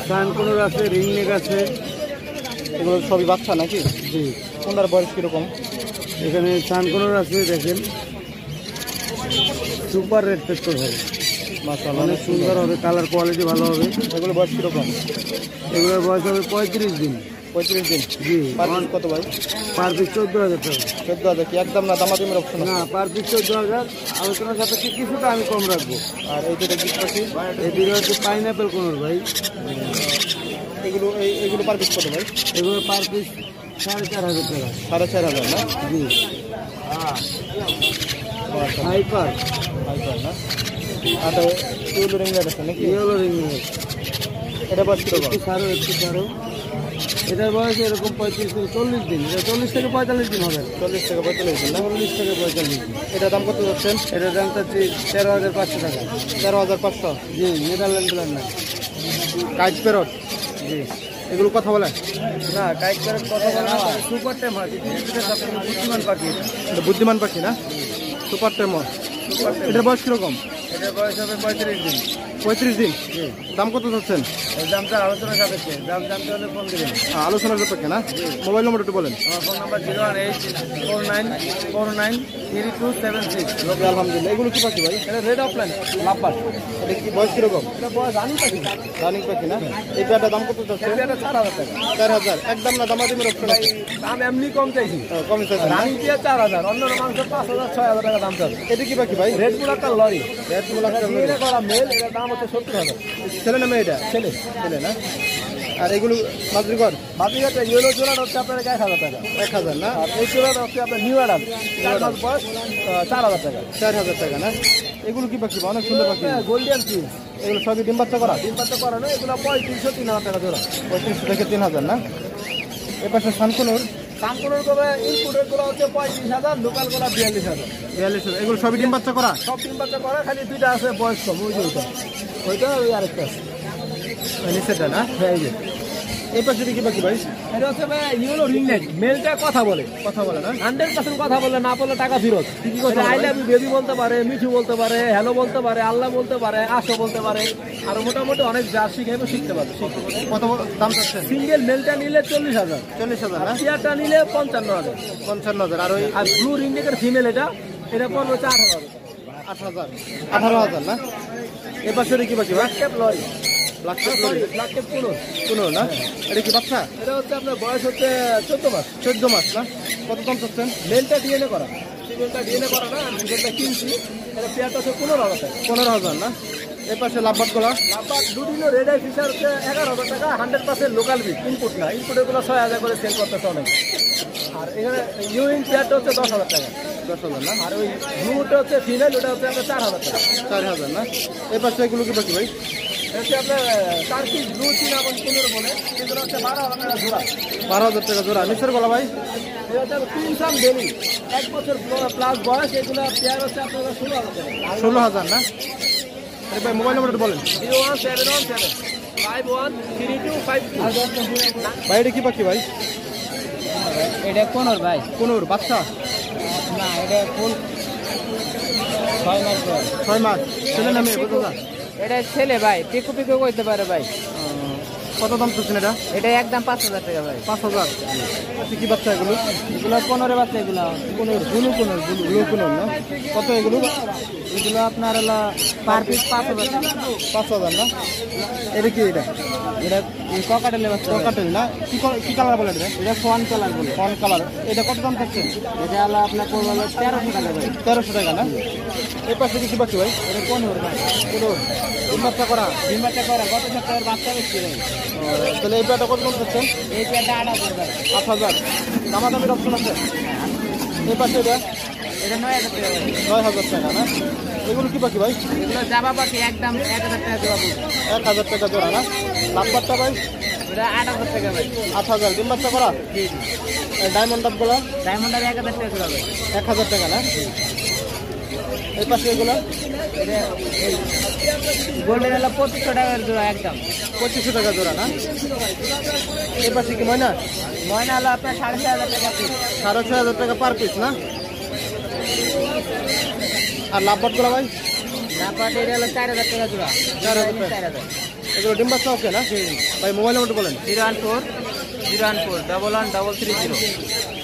সানকুনোর আছে, রিংনেক আছে, এগুলো সবই বাচ্চা নাকি? জি। কোনটার বয়স কিরকম? এখানে সানকুনোর আছে, দেখেন সুপার রেড পেট্রোল হবে, মাশাআল্লাহ অনেক সুন্দর হবে, কালার কোয়ালিটি ভালো হবে। এগুলো বয়স কিরকম? এগুলোর বয়স হবে 35 দিন। 35 দিন। জি। পার পিস কত ভাই? পার পিস 14,000 টাকা। 14,000 কি একদম না দামাদামির অপশন আছে? না, পার পিস 14,000, আলোচনার সাপেক্ষে কিছুটা আমি কম রাখবো। আর এই যেটা গিফট পাখি, এই দুটো হচ্ছে পাইনাপেল কোনোর ভাই। এগুলো পার পিস কত ভাই? এগুলো পার পিস 4,500 টাকা। 4,500 না? জি। হাইপার না। আর ইয়েলো রিং লাইট আছে নাকি? ইয়েলো রিং, এটা বয়স কিরকম? একটু ছাড়ো। এটার বয়স এরকম 35 থেকে 40 দিন। এটা 40 থেকে 45 দিন হবে। 40 থেকে 45 দিন না? 40 থেকে 45 দিন। এটার দাম কত যাচ্ছেন? এটার দাম চাচ্ছি 13,500 টাকা। 13,500। জি, নেদারল্যান্ড ব্ল্যান্ড না। কাইট প্যারট, জি। এগুলো কথা বলে না, কাইট প্যারট কথা বলে না, সুপার টেম হয়। পৃথিবীতে সবথেকে বুদ্ধিমান পাখি এটা। এটা বুদ্ধিমান পাখি না? সুপার টেমর। এটার বয়স কিরকম? এটার বয়স হবে 35 দিন। 35 দিন। জি। দাম কত যাচ্ছেন? এর দামটা আলোচনা সাপেক্ষে, দাম জানতে হলে ফোন দেবেন। আলোচনার সাপেক্ষে না? মোবাইল নম্বর একটু বলেন। আমার ফোন নাম্বার 01849493276। রবি আলহামদুলিল্লাহ। এগুলো কি পাখি ভাই? এটা রেড অফলাইন লাভবার্ড। এটা কি বয়স কিরকম? এটা বয়স রানিং পাখি। রানিং পাখি না? এই পেয়ারটার দাম কত যাচ্ছে? এটা 4,000 টাকা। 4,000 একদম না দামাদামির অপশন আছে? দাম এমনি কম চাইছি। কম চাইছেন না? রানিং দিয়ে 4,000, অন্য মাংস 5,000 6,000 টাকা দাম চাচ্ছে। এটা কি পাখি ভাই? Red বুলাকার lorry, red মুলাকার lorry. এটা করা মেল, এটার দাম হচ্ছে 70,000। ছেলে না মেয়ে এটা? ছেলে। ছেলে না? আর এগুলো মাদ্রিগর বাজিঘাটে ইয়েলো জোড়াটা হচ্ছে আপনার 1,000 টাকা। 1,000 না? আর এই জোড়াটা হচ্ছে আপনার নিউ অ্যাডাম, 4 মাস বয়স, 4,000 টাকা। 4,000 টাকা না? এগুলো কি পাখি? অনেক সুন্দর পাখি। গোল্ডেন পিস, এগুলো সবই ডিম বাচ্চা করা? ডিম পাতা করানো, এগুলো 3,500-3,000 টাকা জোড়া। 35 থেকে 3,000 না? এ পাশে শানকুনুর কানপুরের করে ইনপুটের গুলো হচ্ছে 35,000, লোকাল গুলো 42,000। 4200। এগুলো সবই ডিম বাচ্চা করা? সব ডিম পাতা করা, খালি দুইটা আছে বয়স কম, ওই যে ওইটা ওই আরেকটা আছে। নিচেরটা না? হ্যাঁ, এই যে এই পাশে কি পাখি ভাই? এটা হচ্ছে ভাই ইয়েলো রিংনেক, মেলটা কথা বলে। কথা বলে না? 100% কথা বলে, না বলে টাকা ফেরত। আই লাভ ইউ বেবি বলতে পারে, মিঠু বলতে পারে, হ্যালো বলতে পারে, আল্লাহ বলতে পারে, আসো বলতে পারে, আর মোটামুটি অনেক জার্সি গেমও শিখতে পারে। কত দাম চাচ্ছেন? সিঙ্গেল মেলটা নিলে 40,000, 40,000 না? টিয়ারটা নিলে 55,000। 55,000। আর ওই আর ব্লু রিংনেকের ফিমেল এটা পড়বে 8,000। 8,000 18,000 না? এ পাশে কি পাখি ভাই? Cap lory, black tape lory. Black cap কোনো না? এটা কি বাচ্চা? এটা হচ্ছে আপনার বয়স হচ্ছে 14 মাস। 14 মাস না? কত দাম চাচ্ছেন? মেলটা ডিএনএ করা, ফিমেলটা ডিএনএ করা না, ফিমেলটা কিনছি। এটা পেয়ারটা হচ্ছে 15,000 টাকা। 15,000 না? এ পাশে লাভবাট গলা লাভবার্ড দুদিনও রেড আই ফিশার হচ্ছে 11,000 টাকা, 100% লোকাল বিট, ইনপুট না। ইনপুটের গুলো 6,000 করে সেল করতেছে অনেক। আর এখানে ইউইন পেয়ারটা হচ্ছে 10,000 টাকা। 10,000 না? আর ওই ব্লুটা হচ্ছে ফিমেল, ওটা হচ্ছে আপনার 4,000 টাকা। 4,000 না? এ পাশে এগুলো কি পাখি ভাই? এটা হচ্ছে আপনার টার্কিশ ব্লু চিনা এবং 15 বলে, এগুলো হচ্ছে 12,000 টাকা জোড়া। 12,000 টাকা জোড়া। নিচের গলা ভাই? এটা হচ্ছে প্রিন্সাম ডেলি, 1 বছর প্লাস বয়স। এগুলো পেয়ার হচ্ছে আপনার 16,000 টাকা। 16,000 না? এ ভাই মোবাইল নম্বর একটু বলেন। 017175252। ভাই এটা কি পাখি ভাই? এটা কোনর ভাই? কোনোর বাচ্চা? না, এটা ফুল 6 মাস বয়স। 6 মাস। ছেলে না মেয়ে? কত দাম? এটা ছেলে ভাই, পিকু পিকু করতে পারে ভাই। কত দাম চাচ্ছেন এটা? এটা একদম 5,000 টাকা ভাই। 5,000। আচ্ছা কি বাচ্চা এগুলো? এগুলো 15 বাচ্চা। এগুলো কোনোর ব্লু কোনোর না? কত এগুলো? এগুলো আপনার হলো পার পিস 5,000 টাকা। 5,000 না? এটা কি এটা? এটা ককাটেলের বাচ্চা। কাটেল না? কি কালার বলে এটা? এটা ফন কালার বলে। Fawn colour. এটা কত দাম চাচ্ছেন? এটা হলো আপনার পড়বে হলো 1300 টাকা ভাই। 1300 টাকা না? এই পাশে কি পাখি ভাই? এটা 15 ভাই। কোনোর ডিম বাচ্চা করা? ডিম বাচ্চা করা, গত সপ্তাহের বাচ্চা বেশি ভাই। তাহলে এই পেয়ারটা কত দাম চাচ্ছেন? এই পেয়ারটা 8,000 ভাই। 8,000। দামাদামির অপশন আছে? এই পাশে এটা এটা 9,000 টাকা ভাই। 9,000 টাকা না? এগুলো কি পাখি ভাই? এগুলো জাবা পাখি, একদম 1,000 টাকা জোড়া পড়বে। 1,000 টাকা জোড়া না? লাভবাটটা ভাই? এটা 8,000 টাকা ভাই। 8,000। ডিম বাচ্চা করা? জি জি। ডায়মন্ড ডাবগুলো? ডায়মন্ড আর 1,000 টাকা জোড়া ভাই। 1,000 টাকা না? এই পাশে এগুলো এটা গোল্ডেন হলো 2500 টাকার জোড়া একদম। 2500 টাকা জোড়া না? এই পাশে কি ময়না? ময়না হলো আপনার 6,500 টাকা পিস। 6,500 টাকা পার পিস না? আর লাভবাটগুলো ভাই? তারপর এটা হলো 4,000 টাকা জোড়া। 4,000 টাকা। 4,000। এগুলো ডিম বাচ্চা ওকে না? ভাই মোবাইল নাম্বারটা বলেন। 014 014 11 330